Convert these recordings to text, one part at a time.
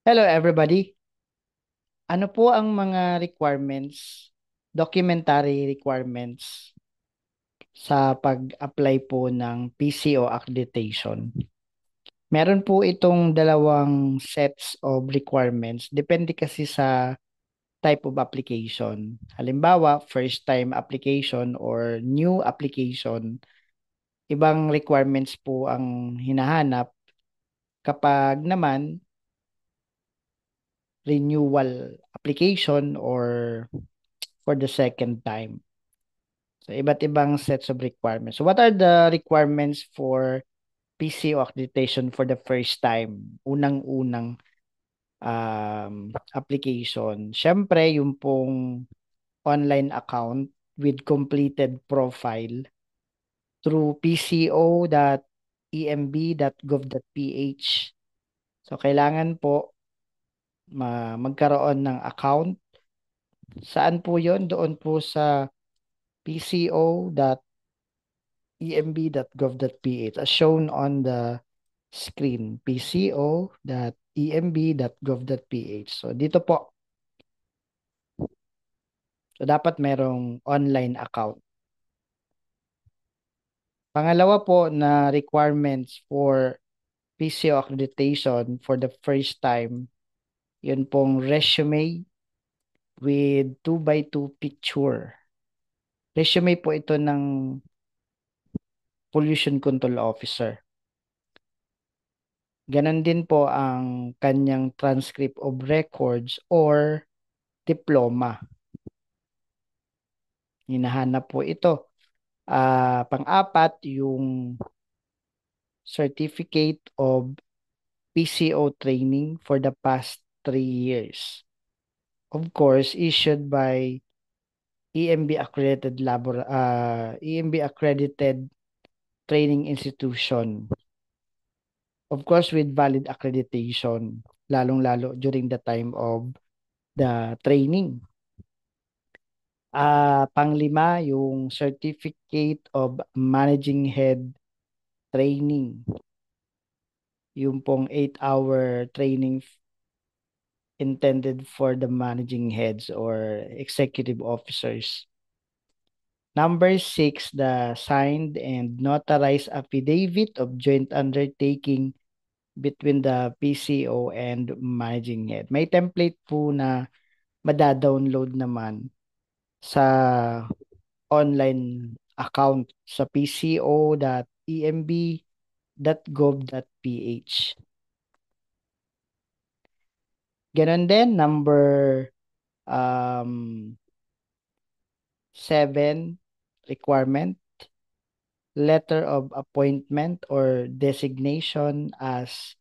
Hello everybody. Ano po ang mga requirements, documentary requirements sa pag-apply po ng PCO accreditation? Meron po itong dalawang sets of requirements. Depende kasi sa type of application. Halimbawa, first time application or new application, ibang requirements po ang hinahanap. Kapag naman renewal application or for the second time. So, iba't ibang sets of requirements. So, what are the requirements for PCO accreditation for the first time? Unang-unang application. Siyempre, yung pong online account with completed profile through pco.emb.gov.ph. So, kailangan po magkaroon ng account. Saan po yon? Doon po sa pco.emb.gov.ph as shown on the screen, pco.emb.gov.ph. So, dito po. So, dapat merong online account. Pangalawa po na requirements for PCO accreditation for the first time, yun pong resume with 2 by 2 picture. Resume po ito ng pollution control officer. Ganon din po ang kanyang transcript of records or diploma. Hinahanap po ito. Pang-apat, yung certificate of PCO training for the past 3 years. Of course, issued by EMB accredited training institution. Of course, with valid accreditation, lalong-lalo during the time of the training. Panglima, yung Certificate of Managing Head Training. Yung pong 8-hour training intended for the managing heads or executive officers. Number 6, the signed and notarized affidavit of joint undertaking between the PCO and managing head. May template po na madadownload naman sa online account sa pco.emb.gov.ph. Ganon din, number um, 7 requirement, letter of appointment or designation as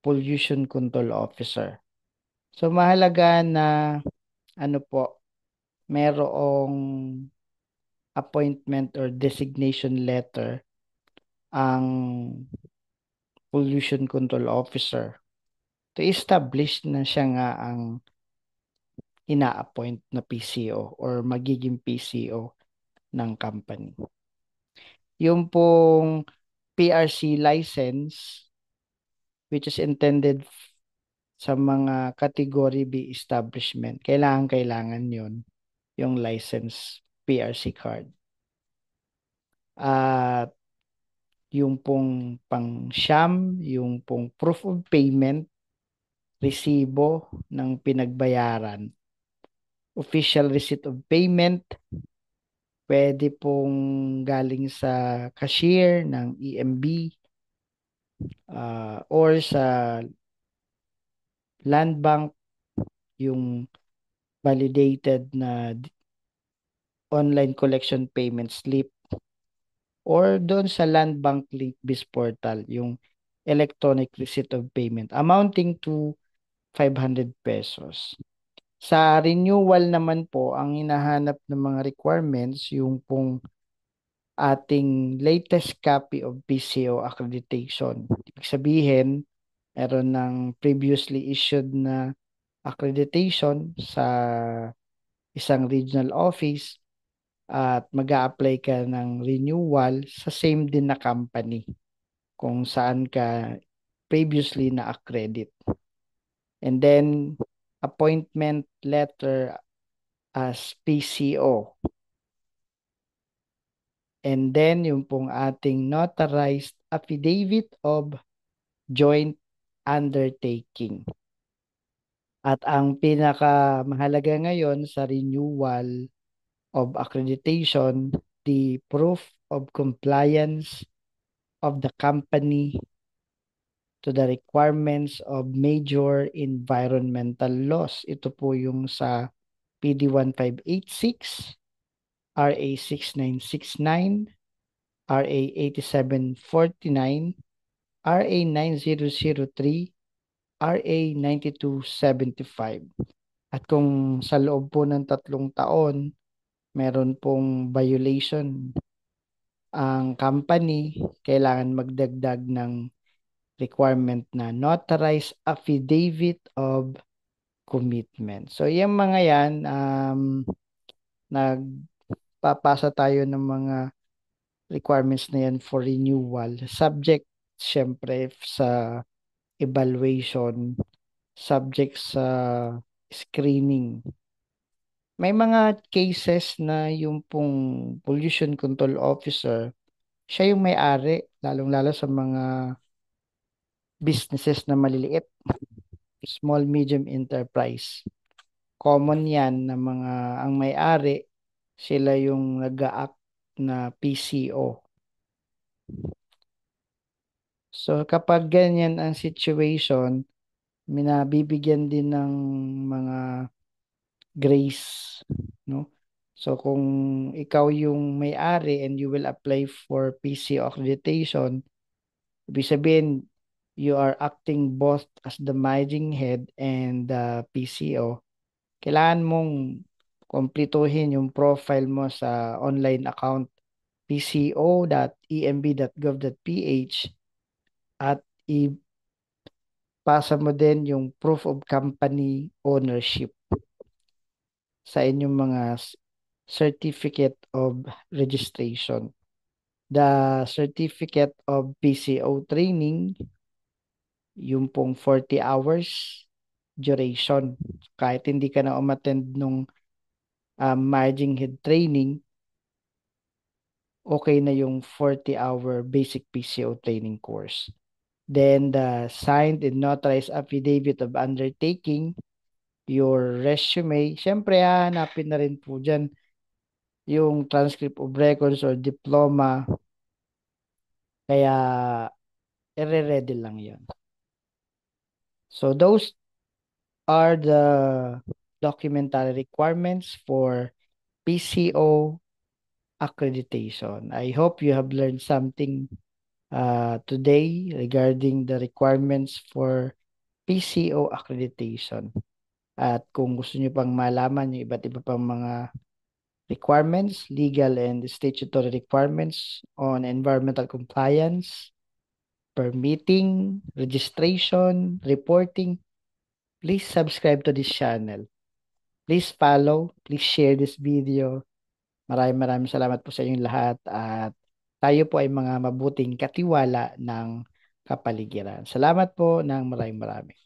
pollution control officer. So mahalaga na ano po, merong appointment or designation letter ang pollution control officer to establish na siya nga ang ina-appoint na PCO or magiging PCO ng company. Yung pong PRC license, which is intended sa mga Category B establishment, kailangan yun, yung license PRC card. At yung pong pang-siyam, yung pong proof of payment, resibo ng pinagbayaran, official receipt of payment, pwede pong galing sa cashier ng EMB or sa land bank, yung validated na online collection payment slip, or doon sa land bank link BIS portal, yung electronic receipt of payment amounting to 500 pesos. Sa renewal naman po, ang hinahanap ng mga requirements, yung pong ating latest copy of PCO accreditation. Ibig sabihin, meron ng previously issued na accreditation sa isang regional office at mag-a-apply ka ng renewal sa same din na company kung saan ka previously na-accredit. And then, appointment letter as PCO. And then, yung pong ating notarized affidavit of joint undertaking. At ang pinaka mahalaga ngayon sa renewal of accreditation, the proof of compliance of the company to the requirements of major environmental laws. Ito po yung sa PD 1586, RA 6969, RA 8749, RA 9003, RA 9275. At kung sa loob po ng 3 taon, meron pong violation ang company, kailangan magdagdag ng requirement na notarized affidavit of commitment. So, yung mga yan, nagpapasa tayo ng mga requirements na yan for renewal. Subject, syempre, sa evaluation, subject sa screening. May mga cases na yung pong pollution control officer, siya yung may-ari, lalong-lalo sa mga businesses na maliliit, small medium enterprise. Common yan na mga ang may-ari, sila yung nag-act na PCO. So kapag ganyan ang situation, minabibigyan din ng mga grace, no? So kung ikaw yung may-ari and you will apply for PCO accreditation, ibig sabihin you are acting both as the managing head and the PCO. Kailangan mong kumpletuhin yung profile mo sa online account pco.emb.gov.ph at ipasa mo din yung proof of company ownership sa inyong mga certificate of registration. The certificate of PCO training, yung pong 40 hours duration. Kahit hindi ka na umattend nung managing head training, okay na yung 40-hour basic PCO training course. Then the signed and notarized affidavit of undertaking, your resume, syempre hahanapin na rin po dyan yung transcript of records or diploma, kaya i-ready lang yon. So those are the documentary requirements for PCO accreditation. I hope you have learned something today regarding the requirements for PCO accreditation. At kung gusto nyo pang malaman yung iba't iba pang mga requirements, legal and statutory requirements on environmental compliance, permitting, registration, reporting, please subscribe to this channel. Please follow, please share this video. Maraming salamat po sa inyong lahat at tayo po ay mga mabuting katiwala ng kapaligiran. Salamat po ng maraming.